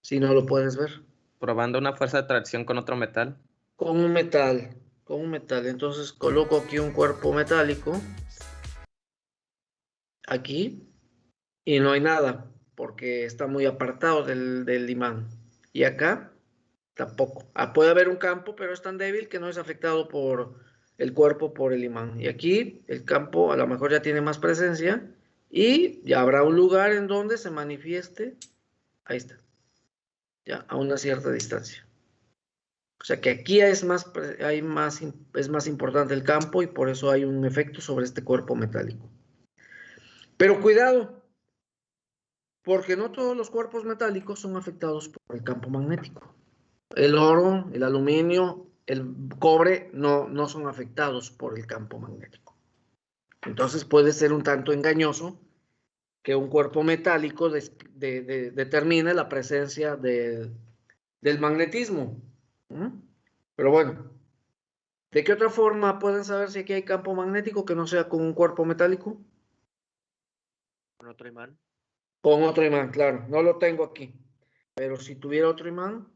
Si no lo puedes ver. Probando una fuerza de atracción con otro metal. Con un metal. Con un metal. Entonces coloco aquí un cuerpo metálico. Aquí. Y no hay nada. Porque está muy apartado del imán. Y acá tampoco. Puede haber un campo, pero es tan débil que no es afectado por el cuerpo, por el imán. Y aquí el campo a lo mejor ya tiene más presencia. Y ya habrá un lugar en donde se manifieste. Ahí está. Ya, a una cierta distancia. O sea que aquí es más importante el campo y por eso hay un efecto sobre este cuerpo metálico. Pero cuidado, porque no todos los cuerpos metálicos son afectados por el campo magnético. El oro, el aluminio, el cobre no son afectados por el campo magnético. Entonces puede ser un tanto engañoso que un cuerpo metálico determine la presencia del magnetismo. Pero bueno, ¿de qué otra forma pueden saber si aquí hay campo magnético que no sea con un cuerpo metálico? Con otro imán. Con otro imán, claro. No lo tengo aquí. Pero si tuviera otro imán,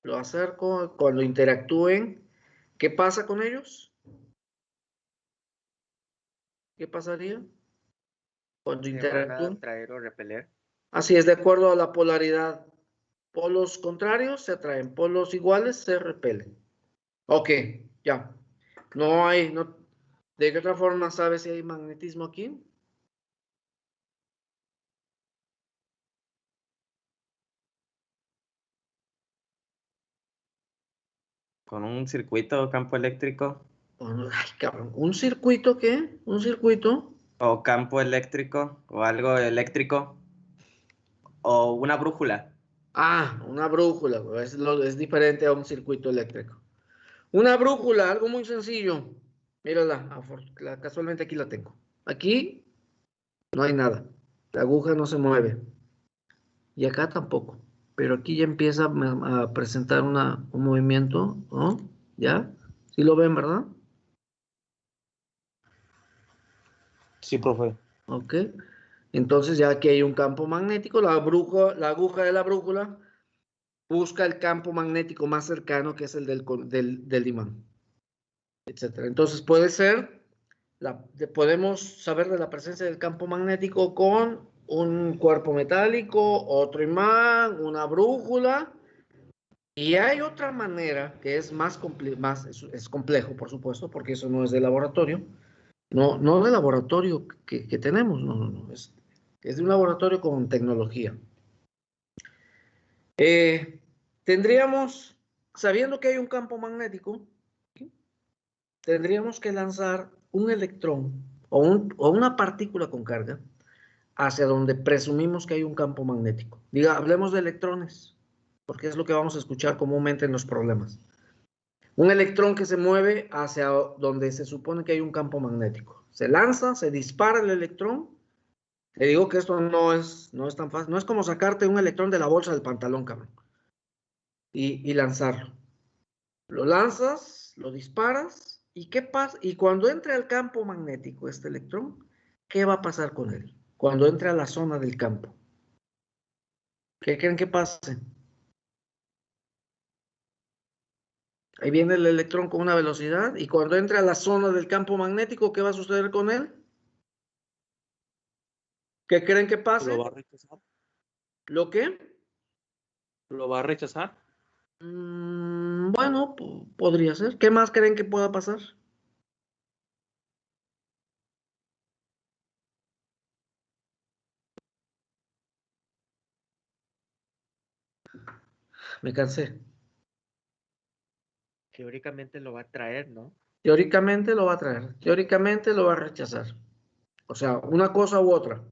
lo acerco. Cuando interactúen, ¿qué pasa con ellos? ¿Qué pasaría? Cuando Se van a interactúen. atraer o repeler. Así es, de acuerdo a la polaridad. Polos contrarios se atraen, polos iguales se repelen. Ok, ya. No hay, no. ¿De qué otra forma sabes si hay magnetismo aquí? Con un circuito o campo eléctrico. Ay, cabrón. ¿Un circuito qué? ¿Un circuito? O campo eléctrico. O algo eléctrico. O una brújula. Una brújula, güey. Es diferente a un circuito eléctrico. Una brújula, algo muy sencillo. Mírala, casualmente aquí la tengo. Aquí no hay nada. La aguja no se mueve. Y acá tampoco. Pero aquí ya empieza a presentar un movimiento, ¿no? ¿Ya? ¿Sí lo ven, verdad? Sí, profe. Ok. Entonces ya aquí hay un campo magnético. La aguja de la brújula busca el campo magnético más cercano, que es el del imán, etcétera. Entonces puede ser, podemos saber de la presencia del campo magnético con un cuerpo metálico, otro imán, una brújula. Y hay otra manera que es es complejo, por supuesto, porque eso no es de laboratorio. No de laboratorio que tenemos, no. Es de un laboratorio con tecnología. Tendríamos, sabiendo que hay un campo magnético, tendríamos que lanzar un electrón o una partícula con carga hacia donde presumimos que hay un campo magnético. Hablemos de electrones, porque es lo que vamos a escuchar comúnmente en los problemas. Un electrón que se mueve hacia donde se supone que hay un campo magnético. Se lanza, se dispara el electrón. Te digo que esto no es tan fácil. No es como sacarte un electrón de la bolsa del pantalón, cabrón, y lanzarlo. Lo lanzas, lo disparas, ¿y qué pasa? Y cuando entre al campo magnético este electrón, ¿qué va a pasar con él? Cuando entre a la zona del campo. ¿Qué creen que pase? Ahí viene el electrón con una velocidad y cuando entre a la zona del campo magnético, ¿qué va a suceder con él? ¿Qué creen que pase? ¿Lo va a rechazar? ¿Lo qué? ¿Lo va a rechazar? Bueno, podría ser. ¿Qué más creen que pueda pasar? Me cansé. Teóricamente lo va a traer, ¿no? Teóricamente lo va a traer, teóricamente lo va a rechazar. O sea, una cosa u otra.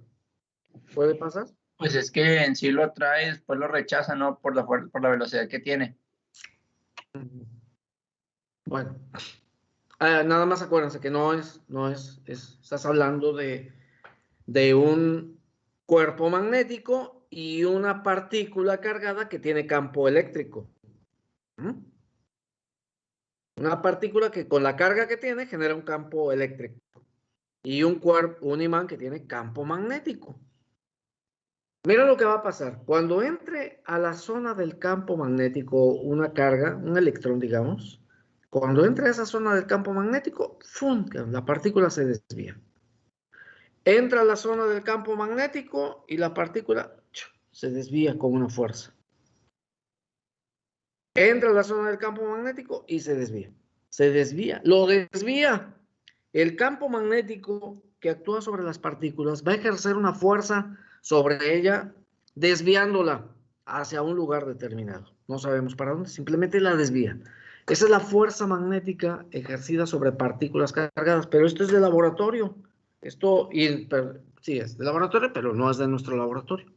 ¿Puede pasar? Pues es que en sí lo atrae, después lo rechaza, ¿no? Por la velocidad que tiene. Bueno, nada más acuérdense que estás hablando de un cuerpo magnético y una partícula cargada que tiene campo eléctrico. Una partícula que con la carga que tiene genera un campo eléctrico y un imán que tiene campo magnético. Mira lo que va a pasar. Cuando entre a la zona del campo magnético una carga, un electrón, digamos, cuando entre a esa zona del campo magnético, ¡fum!, la partícula se desvía. Entra a la zona del campo magnético y la partícula se desvía con una fuerza. Entra a la zona del campo magnético y se desvía. Se desvía, lo desvía. El campo magnético que actúa sobre las partículas va a ejercer una fuerza sobre ella, desviándola hacia un lugar determinado. No sabemos para dónde, simplemente la desvía. Esa es la fuerza magnética ejercida sobre partículas cargadas, pero esto es de laboratorio. Sí, es de laboratorio, pero no es de nuestro laboratorio.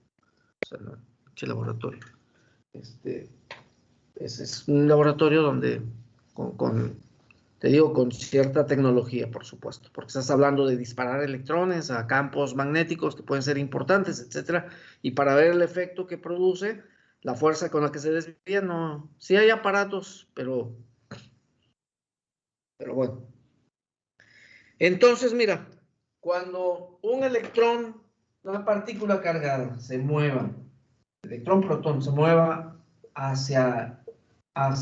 O sea, no, es laboratorio. Es un laboratorio donde, te digo, con cierta tecnología, por supuesto, porque estás hablando de disparar electrones a campos magnéticos que pueden ser importantes, etcétera, y para ver el efecto que produce, la fuerza con la que se desvía, no, sí hay aparatos, pero bueno. Entonces, mira, cuando un electrón, una partícula cargada, se mueva, electrón-protón, se mueva hacia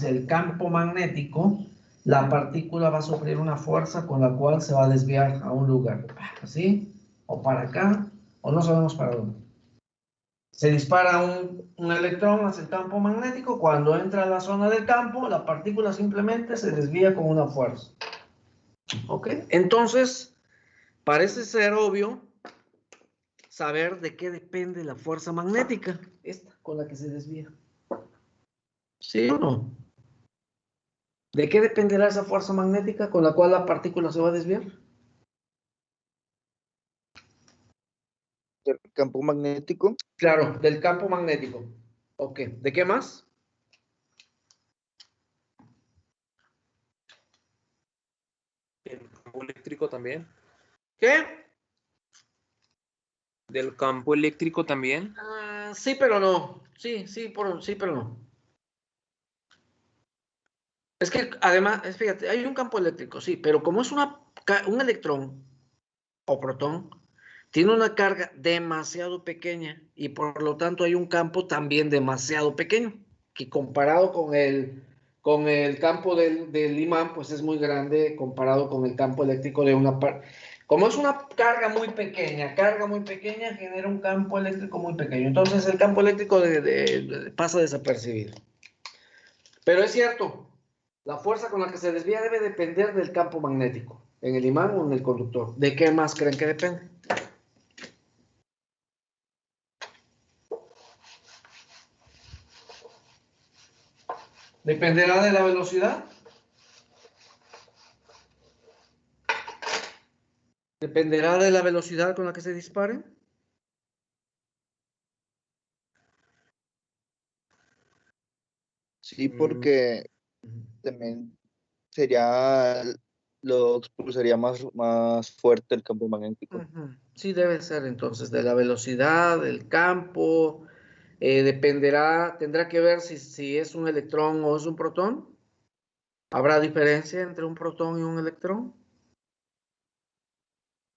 el campo magnético, la partícula va a sufrir una fuerza con la cual se va a desviar a un lugar, así, o para acá, o no sabemos para dónde. Se dispara un electrón hacia el campo magnético, cuando entra a la zona del campo, la partícula simplemente se desvía con una fuerza. ¿Ok? Entonces, parece ser obvio saber de qué depende la fuerza magnética, esta con la que se desvía. ¿Sí o no? ¿De qué dependerá esa fuerza magnética con la cual la partícula se va a desviar? Del campo magnético. Claro, del campo magnético. Ok, ¿de qué más? El campo eléctrico también. ¿Qué? Del campo eléctrico también. Sí, pero no. Sí, pero no. Es que además, fíjate, hay un campo eléctrico, sí, pero como es un electrón o protón, tiene una carga demasiado pequeña y por lo tanto hay un campo también demasiado pequeño, que comparado con el campo del imán, pues es muy grande comparado con el campo eléctrico de una parte. Como es una carga muy pequeña genera un campo eléctrico muy pequeño. Entonces el campo eléctrico pasa desapercibido. Pero es cierto, la fuerza con la que se desvía debe depender del campo magnético, en el imán o en el conductor. ¿De qué más creen que depende? ¿Dependerá de la velocidad? ¿Dependerá de la velocidad con la que se dispare? Sí, porque también lo expulsaría más fuerte el campo magnético. Sí, debe ser entonces de la velocidad, del campo, tendrá que ver si es un electrón o es un protón. ¿Habrá diferencia entre un protón y un electrón?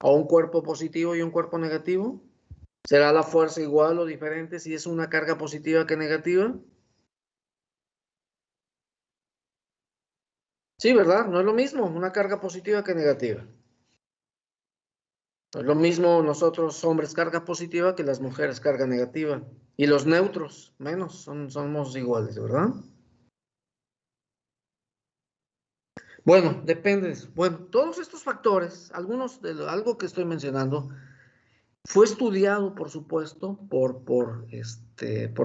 ¿O un cuerpo positivo y un cuerpo negativo? ¿Será la fuerza igual o diferente si es una carga positiva que negativa? Sí, ¿verdad? No es lo mismo una carga positiva que negativa. No es lo mismo nosotros hombres carga positiva que las mujeres carga negativa. Y los neutros, menos, somos iguales, ¿verdad? Bueno, depende. Bueno, todos estos factores, algo que estoy mencionando, fue estudiado, por supuesto, por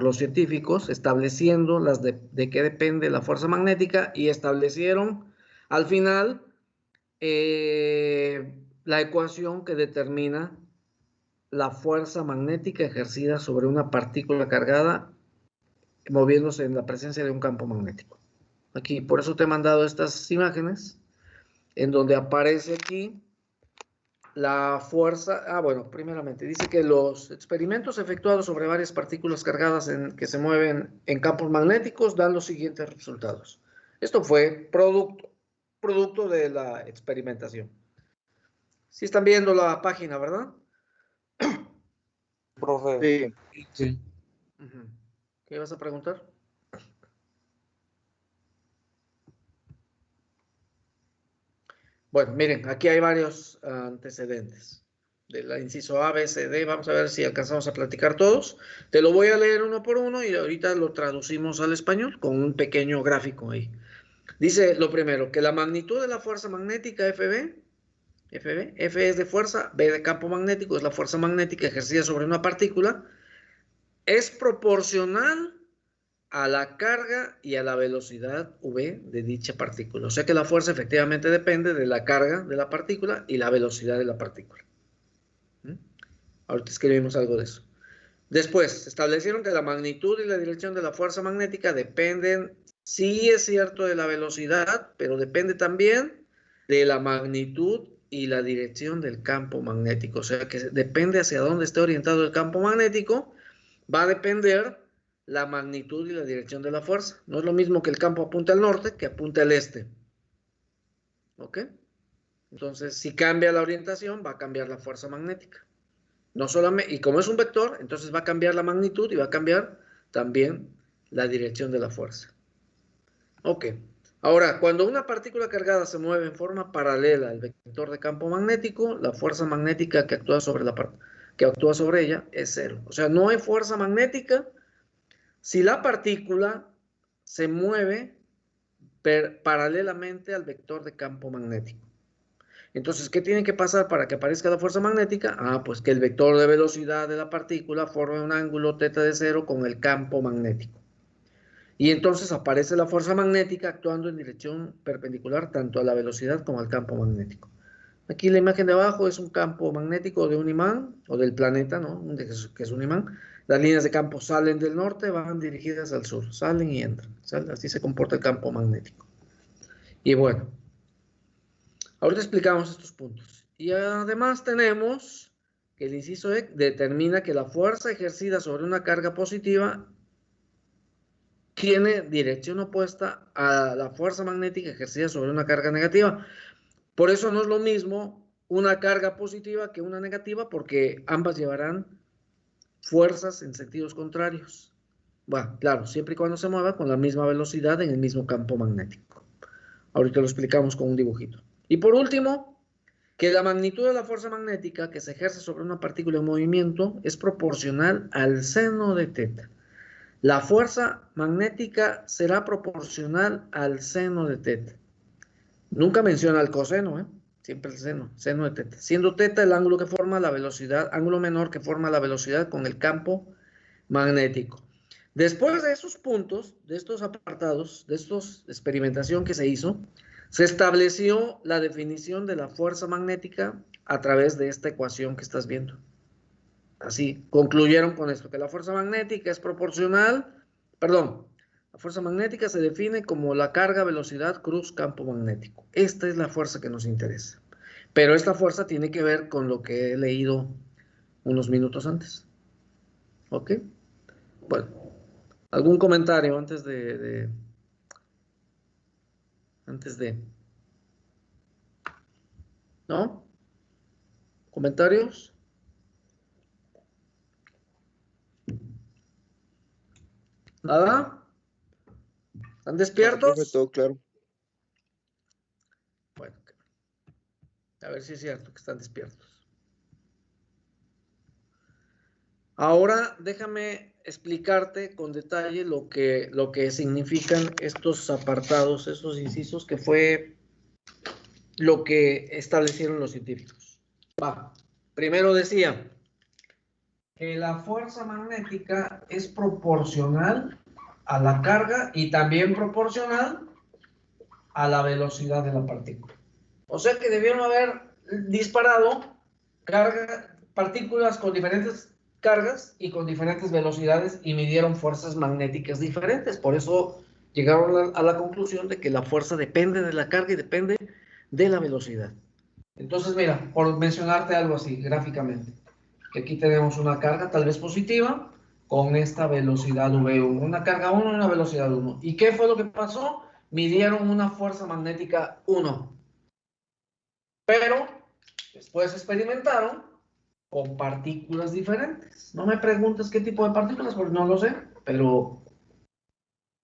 los científicos, estableciendo de qué depende la fuerza magnética y establecieron al final la ecuación que determina la fuerza magnética ejercida sobre una partícula cargada moviéndose en la presencia de un campo magnético. Aquí, por eso te he mandado estas imágenes en donde aparece aquí la fuerza. Bueno, primeramente dice que los experimentos efectuados sobre varias partículas cargadas que se mueven en campos magnéticos dan los siguientes resultados. Esto fue producto de la experimentación. Sí están viendo la página, ¿verdad? profe. Sí. Sí. Ujú. ¿Qué ibas a preguntar? Bueno, miren, aquí hay varios antecedentes de la inciso A, B, C, D. Vamos a ver si alcanzamos a platicar todos. Te lo voy a leer uno por uno y ahorita lo traducimos al español con un pequeño gráfico ahí. Dice lo primero, que la magnitud de la fuerza magnética F es de fuerza, B de campo magnético, es la fuerza magnética ejercida sobre una partícula, es proporcional a la carga y a la velocidad v de dicha partícula. O sea que la fuerza efectivamente depende de la carga de la partícula y la velocidad de la partícula. Ahorita escribimos algo de eso. Después, establecieron que la magnitud y la dirección de la fuerza magnética dependen, sí es cierto, de la velocidad, pero depende también de la magnitud y la dirección del campo magnético. O sea que depende hacia dónde esté orientado el campo magnético, va a depender la magnitud y la dirección de la fuerza. No es lo mismo que el campo apunte al norte que apunte al este. ¿Ok? Entonces, si cambia la orientación, va a cambiar la fuerza magnética. No solamente, y como es un vector, entonces va a cambiar la magnitud y va a cambiar también la dirección de la fuerza. Ok. Ahora, cuando una partícula cargada se mueve en forma paralela al vector de campo magnético, la fuerza magnética que actúa sobre ella es cero. O sea, no hay fuerza magnética si la partícula se mueve paralelamente al vector de campo magnético. Entonces, ¿qué tiene que pasar para que aparezca la fuerza magnética? Pues que el vector de velocidad de la partícula forme un ángulo θ de cero con el campo magnético. Y entonces aparece la fuerza magnética actuando en dirección perpendicular tanto a la velocidad como al campo magnético. Aquí la imagen de abajo es un campo magnético de un imán, o del planeta, ¿no? Que es un imán. Las líneas de campo salen del norte, van dirigidas al sur, salen y entran. Así se comporta el campo magnético. Y bueno, ahorita explicamos estos puntos. Y además tenemos que el inciso E determina que la fuerza ejercida sobre una carga positiva tiene dirección opuesta a la fuerza magnética ejercida sobre una carga negativa. Por eso no es lo mismo una carga positiva que una negativa, porque ambas llevarán fuerzas en sentidos contrarios. Bueno, claro, siempre y cuando se mueva con la misma velocidad en el mismo campo magnético. Ahorita lo explicamos con un dibujito. Y por último, que la magnitud de la fuerza magnética que se ejerce sobre una partícula en movimiento es proporcional al seno de θ. La fuerza magnética será proporcional al seno de θ. Nunca menciona el coseno, siempre el seno de θ. Siendo θ el ángulo que forma la velocidad, ángulo menor que forma la velocidad con el campo magnético. Después de esos puntos, de estos apartados, de esta experimentación que se hizo, se estableció la definición de la fuerza magnética a través de esta ecuación que estás viendo. Así, concluyeron con esto, que la fuerza magnética es proporcional, la fuerza magnética se define como la carga, velocidad, cruz, campo magnético. Esta es la fuerza que nos interesa. Pero esta fuerza tiene que ver con lo que he leído unos minutos antes. ¿Ok? Bueno, ¿algún comentario antes de... ¿No? ¿Comentarios? ¿Nada? ¿Están despiertos? Profe, todo claro. Bueno, a ver si es cierto que están despiertos. Ahora déjame explicarte con detalle lo que significan estos apartados, estos incisos, que fue lo que establecieron los científicos. Primero decía que la fuerza magnética es proporcional a la carga y también proporcional a la velocidad de la partícula. O sea que debieron haber disparado partículas con diferentes cargas y con diferentes velocidades y midieron fuerzas magnéticas diferentes. Por eso llegaron a la conclusión de que la fuerza depende de la carga y depende de la velocidad. Entonces, mira, por mencionarte algo así gráficamente, que aquí tenemos una carga tal vez positiva con esta velocidad V1, una carga 1 y una velocidad 1. ¿Y qué fue lo que pasó? Midieron una fuerza magnética 1. Pero después experimentaron con partículas diferentes. No me preguntes qué tipo de partículas, porque no lo sé, pero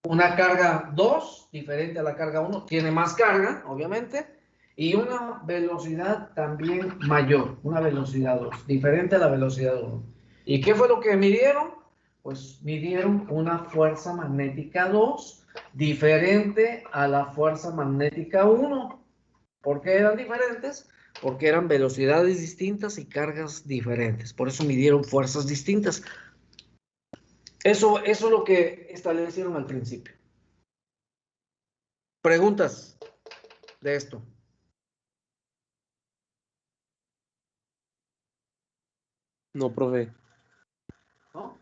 una carga 2, diferente a la carga 1, tiene más carga, obviamente, y una velocidad también mayor, una velocidad 2, diferente a la velocidad 1. ¿Y qué fue lo que midieron? Pues midieron una fuerza magnética 2, diferente a la fuerza magnética 1. ¿Por qué eran diferentes? Porque eran velocidades distintas y cargas diferentes. Por eso midieron fuerzas distintas. Eso es lo que establecieron al principio. ¿Preguntas de esto? No, profe. ¿No?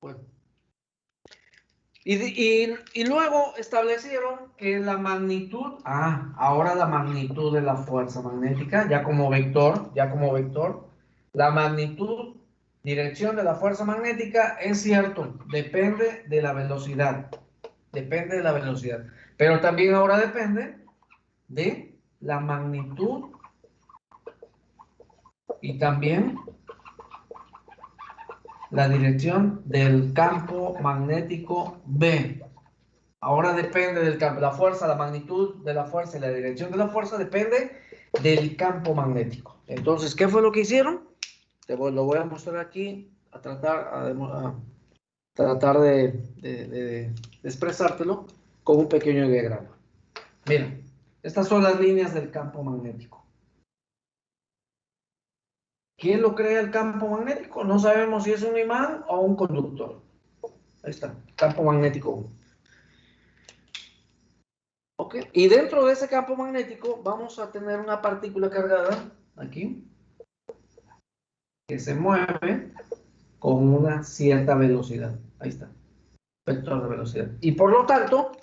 Bueno. Y luego establecieron que la magnitud, ahora la magnitud de la fuerza magnética, ya como vector, la magnitud, dirección de la fuerza magnética, es cierto, depende de la velocidad, pero también ahora depende de la magnitud y también la dirección del campo magnético B. Ahora depende del campo, la fuerza, la magnitud de la fuerza y la dirección de la fuerza depende del campo magnético. Entonces, ¿qué fue lo que hicieron? Lo voy a mostrar aquí, a tratar de expresártelo con un pequeño diagrama. Mira, estas son las líneas del campo magnético. ¿Quién lo crea el campo magnético? No sabemos si es un imán o un conductor. Ahí está, campo magnético 1. ¿Ok? Y dentro de ese campo magnético vamos a tener una partícula cargada, aquí, que se mueve con una cierta velocidad. Ahí está, vector de velocidad. Y por lo tanto,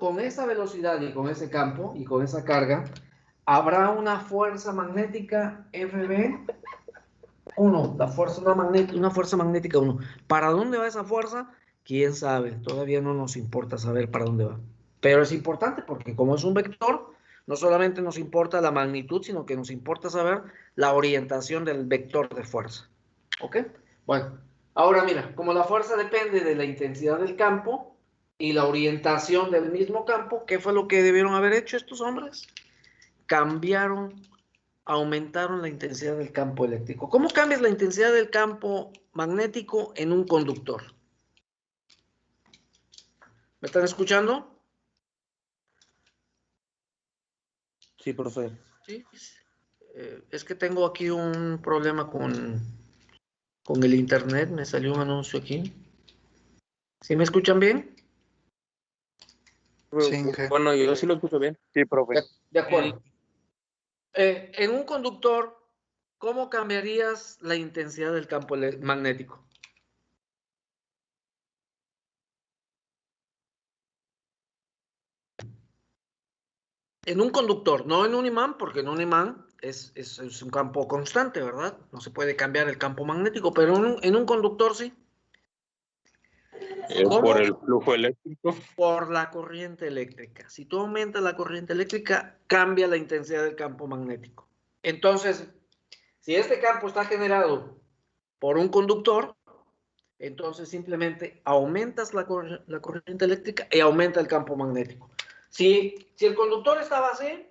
con esa velocidad y con ese campo y con esa carga, habrá una fuerza magnética FB1, una fuerza magnética 1. ¿Para dónde va esa fuerza? ¿Quién sabe? Todavía no nos importa saber para dónde va. Pero es importante porque como es un vector, no solamente nos importa la magnitud, sino que nos importa saber la orientación del vector de fuerza. ¿Ok? Bueno, ahora mira, como la fuerza depende de la intensidad del campo y la orientación del mismo campo, ¿qué fue lo que debieron haber hecho estos hombres? Aumentaron la intensidad del campo eléctrico. ¿Cómo cambias la intensidad del campo magnético en un conductor? ¿Me están escuchando? Sí, profe. Sí. Es que tengo aquí un problema con el internet. Me salió un anuncio aquí. ¿Sí me escuchan bien? Sí, Bueno, yo sí lo escucho bien. sí, profe. De acuerdo. En un conductor, ¿cómo cambiarías la intensidad del campo magnético? En un conductor, no en un imán, porque en un imán es un campo constante, ¿verdad? No se puede cambiar el campo magnético, pero en un conductor sí. ¿Cómo? Por el flujo eléctrico. Por la corriente eléctrica. Si tú aumentas la corriente eléctrica, cambia la intensidad del campo magnético. Entonces, si este campo está generado por un conductor, entonces simplemente aumentas la corriente eléctrica y aumenta el campo magnético. Si el conductor estaba así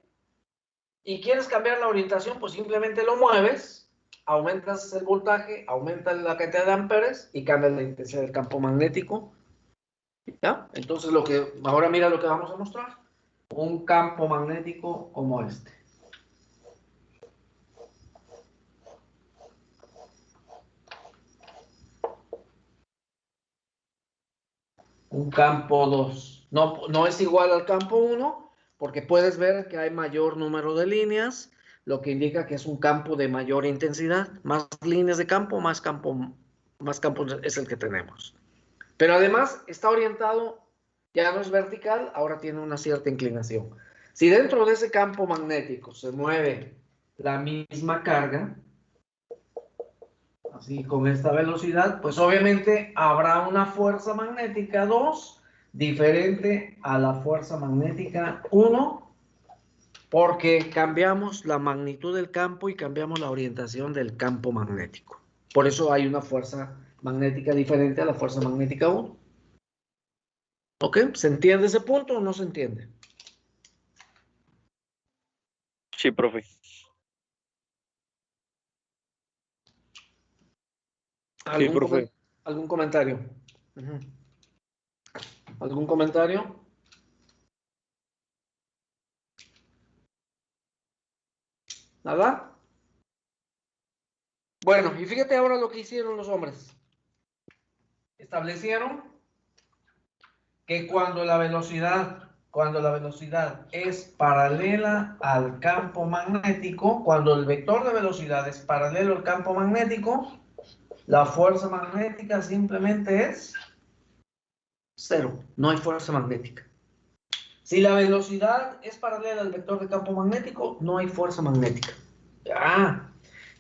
y quieres cambiar la orientación, pues simplemente lo mueves, aumentas el voltaje, aumentas la cantidad de amperes y cambias la intensidad del campo magnético. ¿Ya? Entonces ahora mira lo que vamos a mostrar. Un campo magnético como este. Un campo 2. No es igual al campo 1, porque puedes ver que hay mayor número de líneas, lo que indica que es un campo de mayor intensidad. Más líneas de campo, más campo es el que tenemos. Pero además está orientado, ya no es vertical, ahora tiene una cierta inclinación. Si dentro de ese campo magnético se mueve la misma carga, así con esta velocidad, pues obviamente habrá una fuerza magnética 2 diferente a la fuerza magnética 1 Porque cambiamos la magnitud del campo y cambiamos la orientación del campo magnético. Por eso hay una fuerza magnética diferente a la fuerza magnética 1. ¿Ok? ¿Se entiende ese punto o no se entiende? Sí, profe. Sí, profe. ¿Algún comentario? Ujú. ¿Algún comentario? ¿Nada? Bueno, y fíjate ahora lo que hicieron los hombres. Establecieron que cuando la velocidad es paralela al campo magnético, cuando el vector de velocidad es paralelo al campo magnético, la fuerza magnética simplemente es cero. No hay fuerza magnética. Si la velocidad es paralela al vector de campo magnético, no hay fuerza magnética. Ah,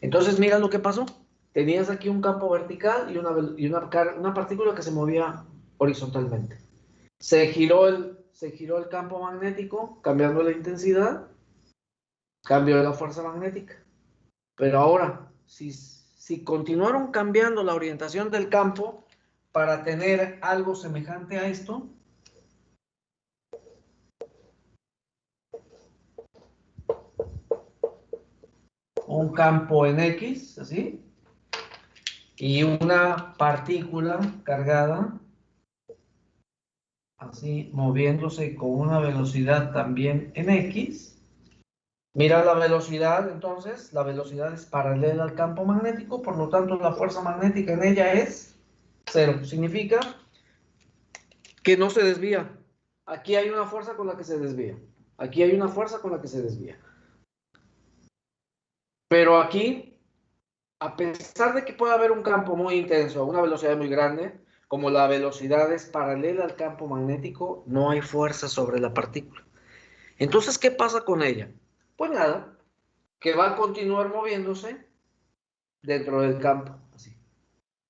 entonces mira lo que pasó. Tenías aquí un campo vertical y una partícula que se movía horizontalmente. Se giró el campo magnético, cambiando la intensidad, cambio de la fuerza magnética. Pero ahora, si continuaron cambiando la orientación del campo para tener algo semejante a esto, un campo en X, así, y una partícula cargada, así, moviéndose con una velocidad también en X. Mira la velocidad, entonces, la velocidad es paralela al campo magnético, por lo tanto, la fuerza magnética en ella es cero. Significa que no se desvía. Aquí hay una fuerza con la que se desvía. Aquí hay una fuerza con la que se desvía. Pero aquí, a pesar de que pueda haber un campo muy intenso a una velocidad muy grande, como la velocidad es paralela al campo magnético, no hay fuerza sobre la partícula. Entonces, ¿qué pasa con ella? Pues nada, que va a continuar moviéndose dentro del campo, así,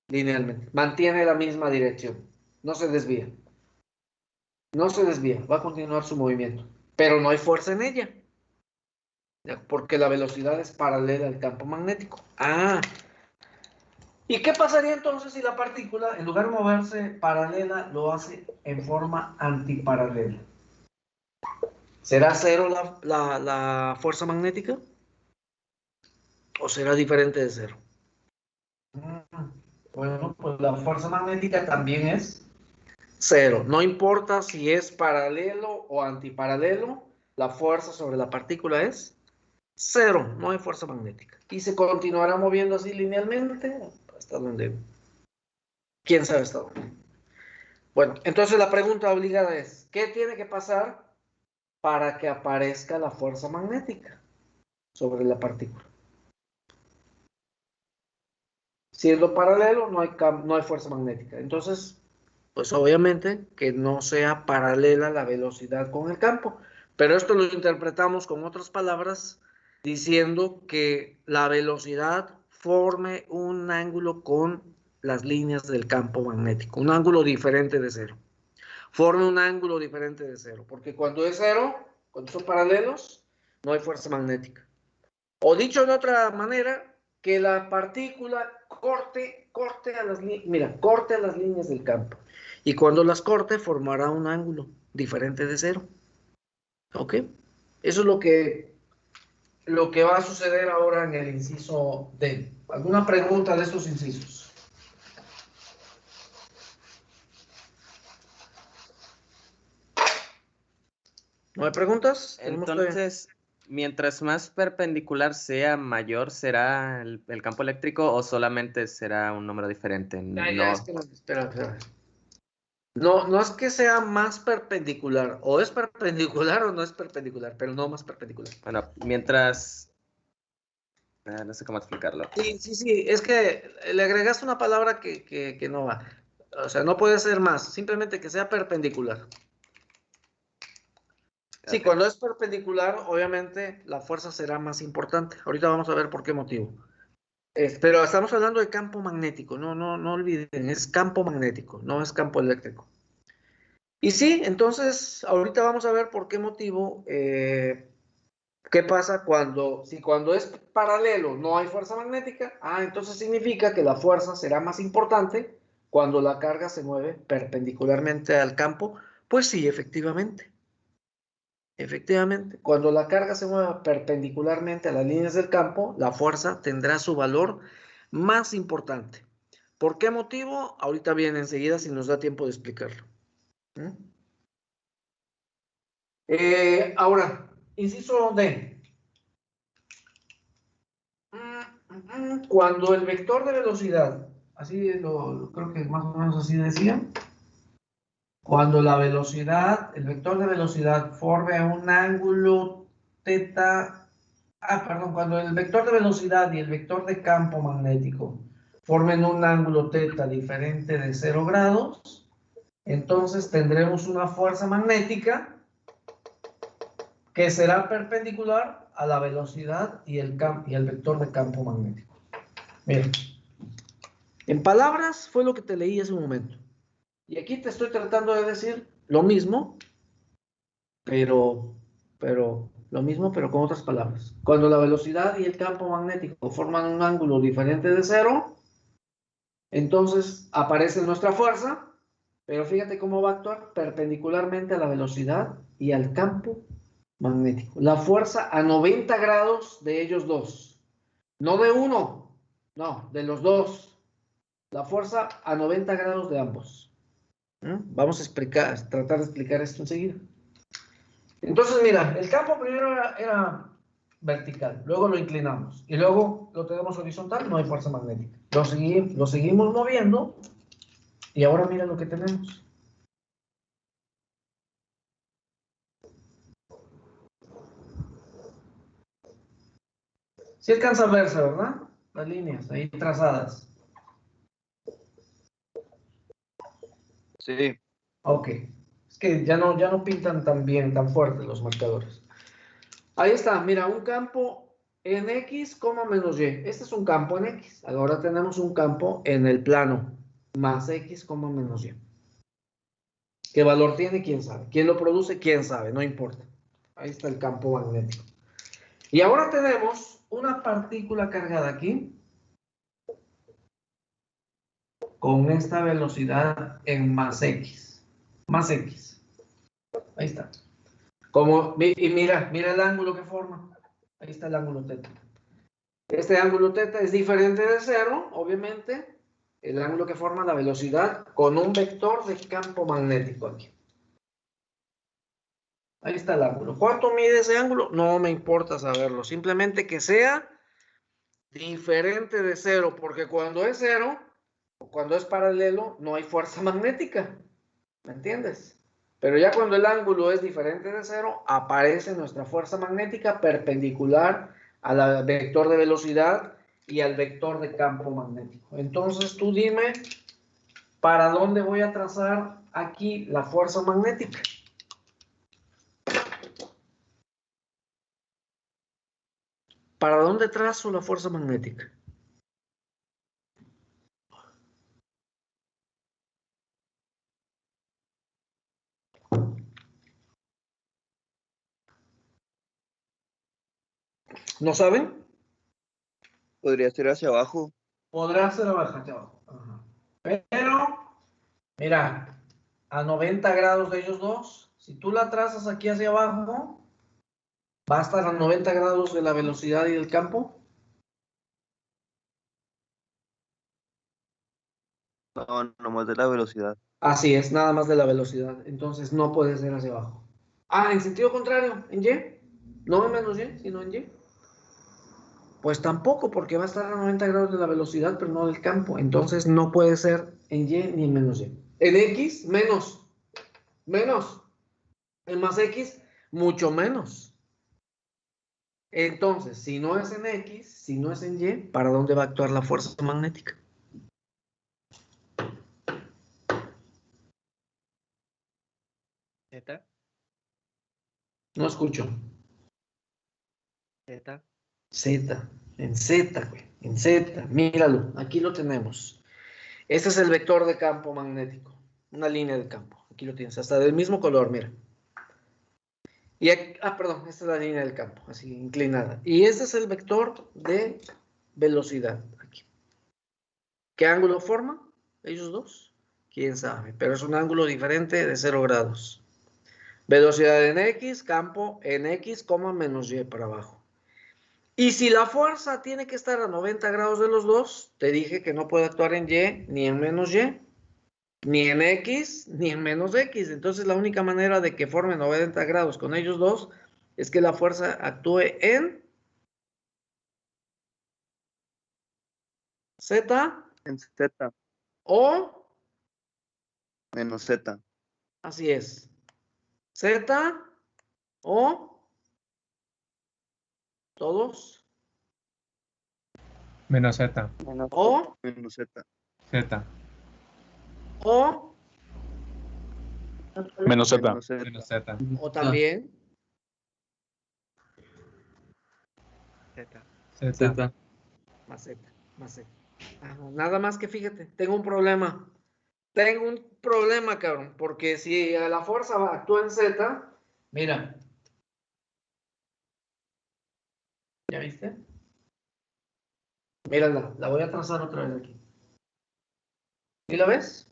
linealmente. Mantiene la misma dirección, no se desvía. No se desvía, va a continuar su movimiento, pero no hay fuerza en ella, porque la velocidad es paralela al campo magnético. Ah, ¿y qué pasaría entonces si la partícula, en lugar de moverse paralela, lo hace en forma antiparalela? ¿Será cero la fuerza magnética? ¿O será diferente de cero? Bueno, pues la fuerza magnética también es cero. No importa si es paralelo o antiparalelo, la fuerza sobre la partícula es cero. No hay fuerza magnética. Y se continuará moviendo así linealmente hasta donde... ¿Quién sabe hasta dónde? Bueno, entonces la pregunta obligada es, ¿qué tiene que pasar para que aparezca la fuerza magnética sobre la partícula? Siendo paralelo, no hay fuerza magnética. Entonces, pues obviamente que no sea paralela la velocidad con el campo. Pero esto lo interpretamos con otras palabras, diciendo que la velocidad forme un ángulo con las líneas del campo magnético, un ángulo diferente de cero. Forme un ángulo diferente de cero, porque cuando es cero, cuando son paralelos, no hay fuerza magnética. O dicho de otra manera, que la partícula corte a las líneas del campo. Y cuando las corte, formará un ángulo diferente de cero. ¿Ok? Eso es lo que va a suceder ahora en el inciso D. ¿Alguna pregunta de estos incisos? ¿No hay preguntas? Entonces, mientras más perpendicular sea, mayor será el campo eléctrico o solamente será un número diferente. Espera. No es que sea más perpendicular, o es perpendicular o no es perpendicular, pero no más perpendicular. Bueno, mientras... no sé cómo explicarlo. Sí, es que le agregaste una palabra que no va. O sea, no puede ser más, simplemente que sea perpendicular. Sí, Ok. cuando es perpendicular, obviamente la fuerza será más importante. Ahorita vamos a ver por qué motivo. Pero estamos hablando de campo magnético, no olviden, es campo magnético, no es campo eléctrico. Y sí, entonces, ahorita vamos a ver por qué motivo ¿Qué pasa cuando es paralelo no hay fuerza magnética? Entonces significa que la fuerza será más importante cuando la carga se mueve perpendicularmente al campo. Pues sí, efectivamente. Efectivamente, cuando la carga se mueva perpendicularmente a las líneas del campo, la fuerza tendrá su valor más importante. ¿Por qué motivo? Ahorita viene enseguida si nos da tiempo de explicarlo. Ahora, inciso D. Cuando el vector de velocidad, creo que más o menos así decía, cuando la velocidad, el vector de velocidad forme un ángulo teta, cuando el vector de velocidad y el vector de campo magnético formen un ángulo teta diferente de 0 grados, entonces tendremos una fuerza magnética que será perpendicular a la velocidad y el vector de campo magnético. Mira, en palabras fue lo que te leí hace un momento. Y aquí te estoy tratando de decir lo mismo, pero con otras palabras. Cuando la velocidad y el campo magnético forman un ángulo diferente de 0, entonces aparece nuestra fuerza, pero fíjate cómo va a actuar perpendicularmente a la velocidad y al campo magnético. La fuerza a 90 grados de ellos dos. No de uno, no, de los dos. La fuerza a 90 grados de ambos. Vamos a tratar de explicar esto enseguida. Entonces, mira, el campo primero era vertical, luego lo inclinamos y luego lo tenemos horizontal, no hay fuerza magnética. Lo seguimos moviendo y ahora mira lo que tenemos. Sí alcanza a verse, ¿verdad? Las líneas ahí trazadas. Sí. Ok. Es que ya no pintan tan bien, tan fuertes los marcadores. Ahí está, mira, un campo en X, menos Y. Este es un campo en X. Ahora tenemos un campo en el plano, más X, menos Y. ¿Qué valor tiene? ¿Quién sabe? ¿Quién lo produce? ¿Quién sabe? No importa. Ahí está el campo magnético. Y ahora tenemos una partícula cargada aquí con esta velocidad en más X. Más X. Ahí está. Y mira el ángulo que forma. Ahí está el ángulo teta. Este ángulo teta es diferente de 0, obviamente. El ángulo que forma la velocidad con un vector de campo magnético aquí. Ahí está el ángulo. ¿Cuánto mide ese ángulo? No me importa saberlo. Simplemente que sea diferente de 0, porque cuando es 0, o cuando es paralelo, no hay fuerza magnética. ¿Me entiendes? Pero ya cuando el ángulo es diferente de 0, aparece nuestra fuerza magnética perpendicular al vector de velocidad y al vector de campo magnético. Entonces tú dime, ¿para dónde voy a trazar aquí la fuerza magnética? ¿Para dónde trazo la fuerza magnética? ¿No saben? Podría ser hacia abajo. Podrá ser hacia abajo. Ajá. Pero, mira, a 90 grados de ellos dos, si tú la trazas aquí hacia abajo, ¿va a estar a 90 grados de la velocidad y del campo? No, nomás de la velocidad. Así es, nada más de la velocidad. Entonces no puede ser hacia abajo. En sentido contrario, en Y. No en menos Y, sino en Y. Pues tampoco, porque va a estar a 90 grados de la velocidad, pero no del campo. Entonces no puede ser en Y ni en menos Y. En X, menos. Menos. En más X, mucho menos. Entonces, si no es en X, si no es en Y, ¿para dónde va a actuar la fuerza magnética? ¿Zeta? No escucho. ¿Zeta? Z, en Z, güey, en Z, míralo, aquí lo tenemos. Este es el vector de campo magnético, una línea de campo, aquí lo tienes, hasta del mismo color, mira. Y perdón, esta es la línea del campo, así inclinada. Y este es el vector de velocidad. Aquí. ¿Qué ángulo forma ellos dos? Quién sabe, pero es un ángulo diferente de 0 grados. Velocidad en X, campo en X, menos Y para abajo. Y si la fuerza tiene que estar a 90 grados de los dos, te dije que no puede actuar en Y ni en menos Y, ni en X, ni en menos X. Entonces la única manera de que forme 90 grados con ellos dos es que la fuerza actúe en Z En Z o, menos Z. así es, Z o todos Menos Z. o Menos Z. Z. o Menos Z. Menos Z. Menos Z. o también Z. Z. más Z, más Z. Nada más que fíjate, tengo un problema. Tengo un problema, cabrón, porque si la fuerza actúa en Z, mira. ¿Ya viste? Mírala, la voy a trazar otra vez aquí. ¿Sí la ves?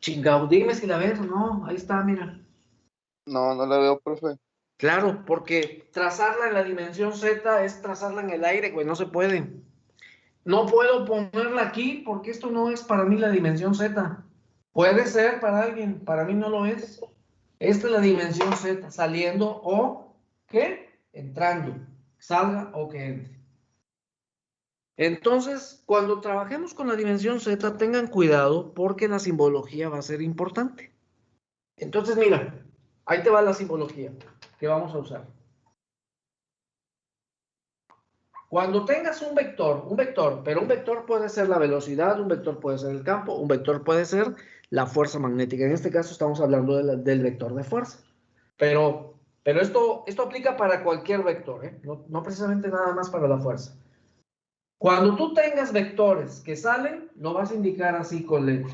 Chingao, dime si la ves o no. Ahí está, mira. No, no la veo, profe. Claro, porque trazarla en la dimensión Z es trazarla en el aire, güey, no se puede. No puedo ponerla aquí porque esto no es para mí la dimensión Z. Puede ser para alguien, para mí no lo es. Esta es la dimensión Z, saliendo o ¿qué? Entrando, salga o que entre. Entonces, cuando trabajemos con la dimensión Z, tengan cuidado porque la simbología va a ser importante. Entonces, mira, ahí te va la simbología que vamos a usar. Cuando tengas un vector, pero un vector puede ser la velocidad, un vector puede ser el campo, un vector puede ser la fuerza magnética. En este caso estamos hablando del vector de fuerza. Pero esto aplica para cualquier vector, ¿eh? No precisamente nada más para la fuerza. Cuando tú tengas vectores que salen, lo vas a indicar así con letra.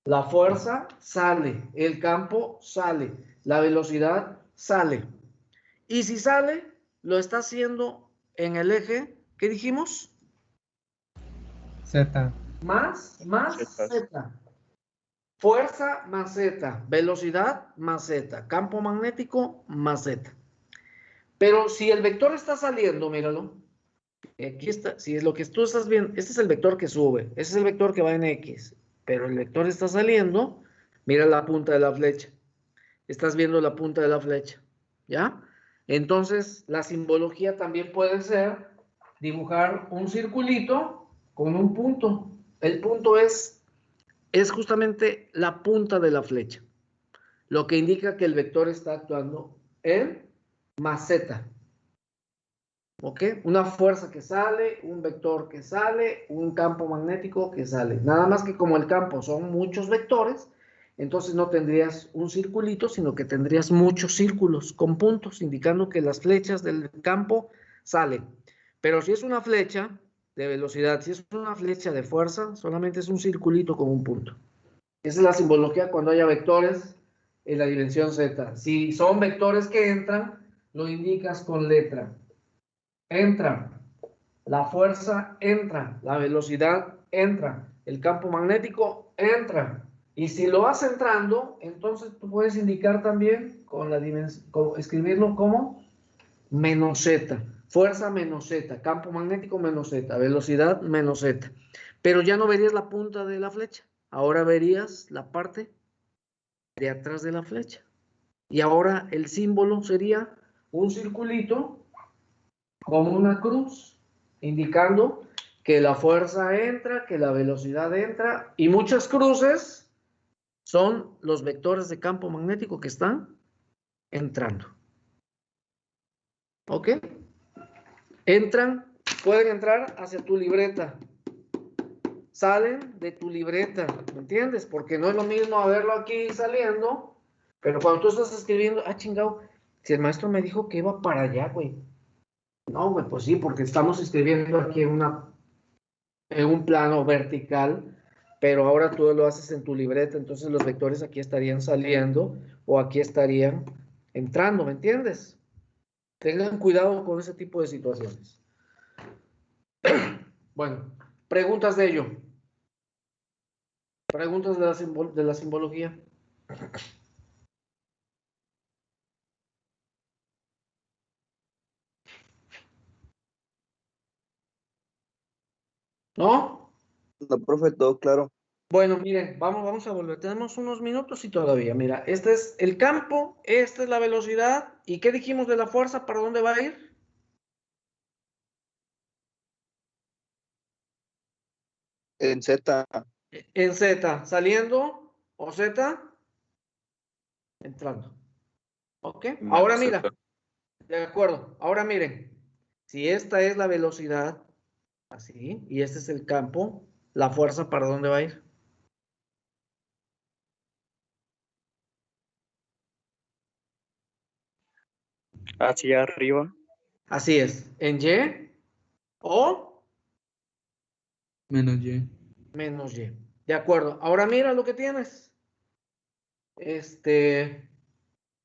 La fuerza sale, el campo sale, la velocidad sale. Y si sale, lo está haciendo en el eje, ¿qué dijimos? Z. Más Z. Fuerza más Z. Velocidad más Z. Campo magnético más Z. Pero si el vector está saliendo, míralo. Aquí está, si es lo que tú estás viendo, este es el vector que sube, este es el vector que va en X, pero el vector está saliendo, mira la punta de la flecha. Estás viendo la punta de la flecha, ¿ya? Entonces, la simbología también puede ser dibujar un circulito con un punto. El punto es justamente la punta de la flecha, lo que indica que el vector está actuando en más Z. ¿Ok? Una fuerza que sale, un vector que sale, un campo magnético que sale. Nada más que como el campo son muchos vectores, entonces no tendrías un circulito, sino que tendrías muchos círculos con puntos, indicando que las flechas del campo salen. Pero si es una flecha de velocidad, si es una flecha de fuerza, solamente es un circulito con un punto. Esa es la simbología cuando haya vectores en la dimensión Z. Si son vectores que entran, lo indicas con letra. Entra, la fuerza entra, la velocidad entra, el campo magnético entra. Y si lo vas entrando, entonces tú puedes indicar también con la dimensión, escribirlo como menos Z, fuerza menos Z, campo magnético menos Z, velocidad menos Z. Pero ya no verías la punta de la flecha, ahora verías la parte de atrás de la flecha. Y ahora el símbolo sería un circulito como una cruz, indicando que la fuerza entra, que la velocidad entra, y muchas cruces son los vectores de campo magnético que están entrando. ¿Ok? Entran, pueden entrar hacia tu libreta, salen de tu libreta, ¿me entiendes? Porque no es lo mismo verlo aquí saliendo, pero cuando tú estás escribiendo, chingado, si el maestro me dijo que iba para allá, güey. No, güey, pues sí, porque estamos escribiendo aquí en un plano vertical, pero ahora tú lo haces en tu libreta, entonces los vectores aquí estarían saliendo o aquí estarían entrando, ¿me entiendes? Tengan cuidado con ese tipo de situaciones. Bueno, preguntas de ello. Preguntas de la simbología. ¿No? No, profe, todo claro. Bueno, miren, vamos a volver. Tenemos unos minutos y todavía. Mira, este es el campo, esta es la velocidad. ¿Y qué dijimos de la fuerza? ¿Para dónde va a ir? En Z, En Z, saliendo o Z, entrando. ¿Ok? Ahora mira, de acuerdo. Ahora miren, si esta es la velocidad, así, y este es el campo, la fuerza, ¿para dónde va a ir? Hacia arriba. Así es, en Y o Menos Y. menos Y. De acuerdo. Ahora mira lo que tienes.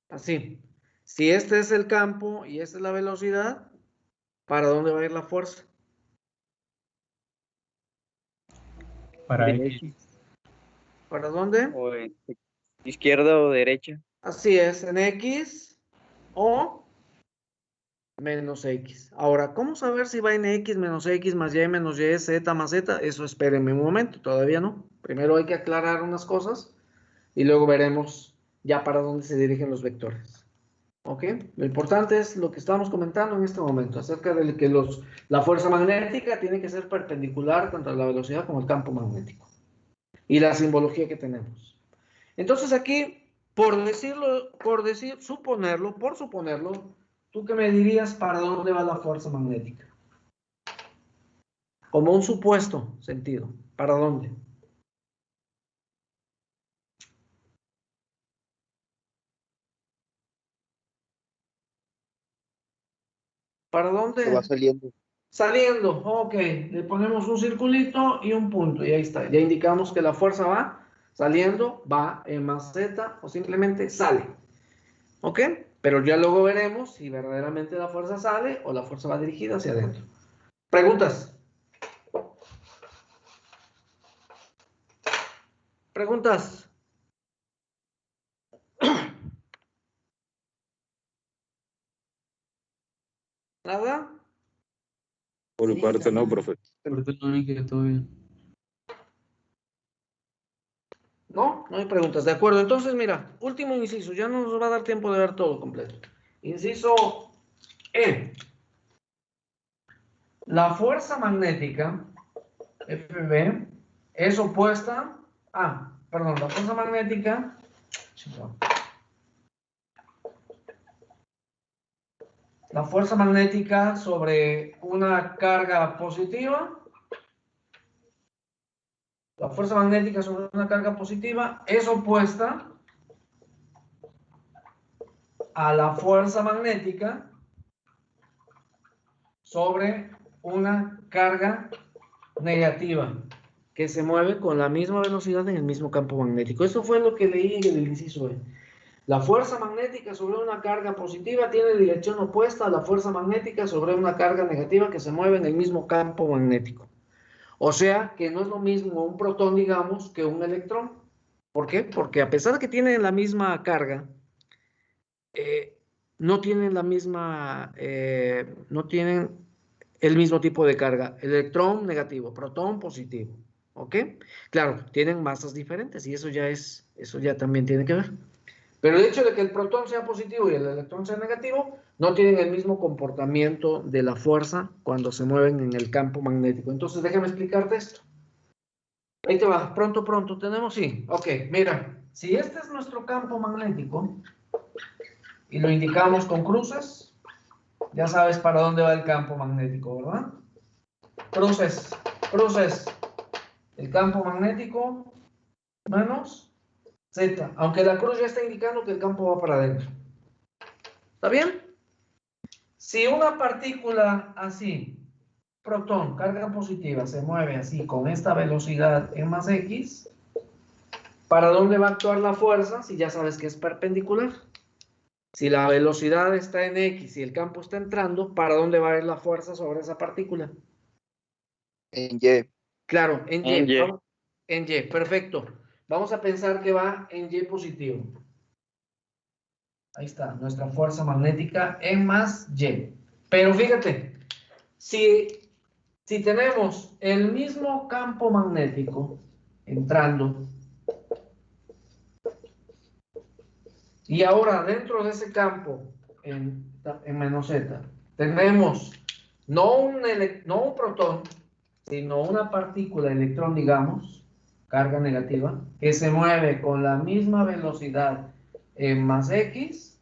Así. Si este es el campo y esta es la velocidad, ¿para dónde va a ir la fuerza? Para derecho. X. ¿Para dónde? O en izquierda o derecha. Así es, en X o menos X. Ahora, ¿cómo saber si va en X menos X más Y menos Y, Z más Z? Eso espérenme un momento, todavía no. Primero hay que aclarar unas cosas y luego veremos ya para dónde se dirigen los vectores. ¿Ok? Lo importante es lo que estamos comentando en este momento, acerca de que la fuerza magnética tiene que ser perpendicular tanto a la velocidad como al campo magnético. Y la simbología que tenemos. Entonces aquí, por suponerlo, ¿tú qué me dirías para dónde va la fuerza magnética? Como un supuesto sentido. ¿Para dónde? ¿Para Que va dónde? saliendo. Saliendo, ok. Le ponemos un circulito y un punto y ahí está. Ya indicamos que la fuerza va saliendo, va en más Z o simplemente sale. ¿Ok? Pero ya luego veremos si verdaderamente la fuerza sale o la fuerza va dirigida hacia adentro. ¿Preguntas? ¿Preguntas? ¿Nada? Por mi parte no, profe. Por eso no que todo bien. No, no hay preguntas. De acuerdo. Entonces, mira, último inciso. Ya no nos va a dar tiempo de ver todo completo. Inciso E. La fuerza magnética, FB, es opuesta a, perdón, la fuerza magnética, sobre una carga positiva, la fuerza magnética sobre una carga positiva es opuesta a la fuerza magnética sobre una carga negativa que se mueve con la misma velocidad en el mismo campo magnético. Eso fue lo que leí en el inciso E. La fuerza magnética sobre una carga positiva tiene dirección opuesta a la fuerza magnética sobre una carga negativa que se mueve en el mismo campo magnético. O sea, que no es lo mismo un protón, digamos, que un electrón. ¿Por qué? Porque a pesar de que tienen la misma carga, no tienen no tienen el mismo tipo de carga. Electrón negativo, protón positivo. ¿Ok? Claro, tienen masas diferentes y eso ya también tiene que ver. Pero el hecho de que el protón sea positivo y el electrón sea negativo, no tienen el mismo comportamiento de la fuerza cuando se mueven en el campo magnético. Entonces, déjame explicarte esto. Ahí te va, pronto, tenemos, sí. Ok, mira, si este es nuestro campo magnético y lo indicamos con cruces, ya sabes para dónde va el campo magnético, ¿verdad? Cruces. El campo magnético menos Z, aunque la cruz ya está indicando que el campo va para adentro. ¿Está bien? Si una partícula así protón, carga positiva, se mueve así con esta velocidad en más X, ¿para dónde va a actuar la fuerza? Si ya sabes que es perpendicular. Si la velocidad está en X y el campo está entrando, ¿para dónde va a ir la fuerza sobre esa partícula? En Y. Claro, en Y. En Y. Vamos- en Y, perfecto. Vamos a pensar que va en Y positivo. Ahí está, nuestra fuerza magnética en más Y. Pero fíjate, si tenemos el mismo campo magnético entrando, y ahora dentro de ese campo, en menos Z, tenemos no un protón, sino una partícula electrón, digamos, carga negativa, que se mueve con la misma velocidad en más X,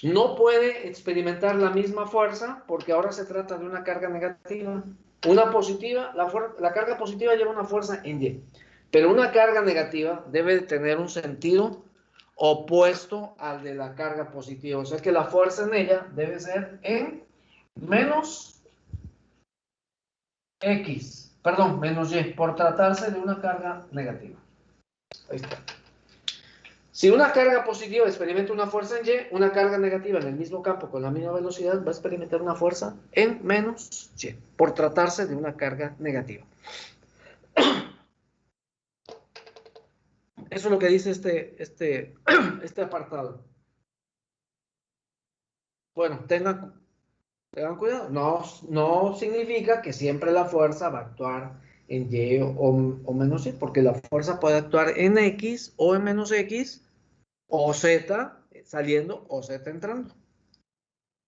no puede experimentar la misma fuerza porque ahora se trata de una carga negativa. Una positiva, la carga positiva lleva una fuerza en Y, pero una carga negativa debe de tener un sentido opuesto al de la carga positiva. O sea que la fuerza en ella debe ser en menos X, perdón, menos Y, por tratarse de una carga negativa. Ahí está. Si una carga positiva experimenta una fuerza en Y, una carga negativa en el mismo campo con la misma velocidad va a experimentar una fuerza en menos Y, por tratarse de una carga negativa. Eso es lo que dice este apartado. Bueno, tengan cuidado. No significa que siempre la fuerza va a actuar en Y o menos Y, porque la fuerza puede actuar en X o en menos X, o Z saliendo o Z entrando.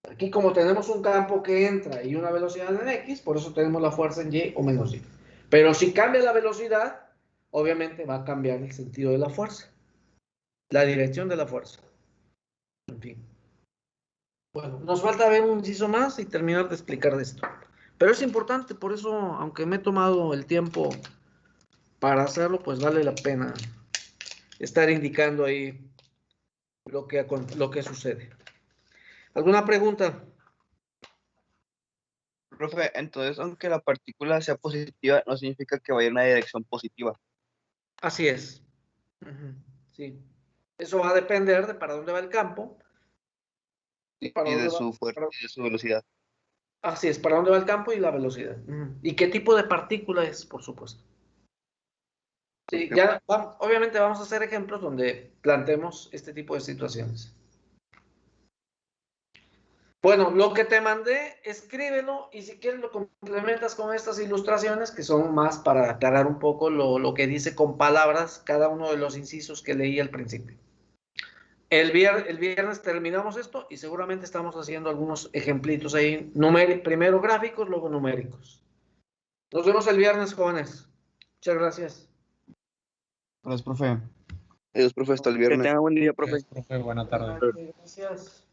Aquí como tenemos un campo que entra y una velocidad en X, por eso tenemos la fuerza en Y o menos Y. Pero si cambia la velocidad, obviamente va a cambiar el sentido de la fuerza, la dirección de la fuerza. En fin. Bueno, nos falta ver un inciso más y terminar de explicar de esto. Pero es importante, por eso, aunque me he tomado el tiempo para hacerlo, pues vale la pena estar indicando ahí lo que sucede. ¿Alguna pregunta? Profe, entonces, aunque la partícula sea positiva, no significa que vaya en una dirección positiva. Así es. Sí. Eso va a depender de para dónde va el campo. Y para de dónde va- su fuerza y de su velocidad. Así es, para dónde va el campo y la velocidad. Y qué tipo de partícula es, por supuesto. Sí, ya obviamente vamos a hacer ejemplos donde planteemos este tipo de situaciones. Bueno, lo que te mandé, escríbelo y si quieres lo complementas con estas ilustraciones que son más para aclarar un poco lo que dice con palabras cada uno de los incisos que leí al principio. El viernes terminamos esto y seguramente estamos haciendo algunos ejemplitos ahí, primero gráficos, luego numéricos. Nos vemos el viernes, jóvenes. Muchas gracias. Gracias, profe. Adiós, profe, hasta el Que viernes. tenga buen día, profe. Gracias, profe. Buena tarde. Gracias.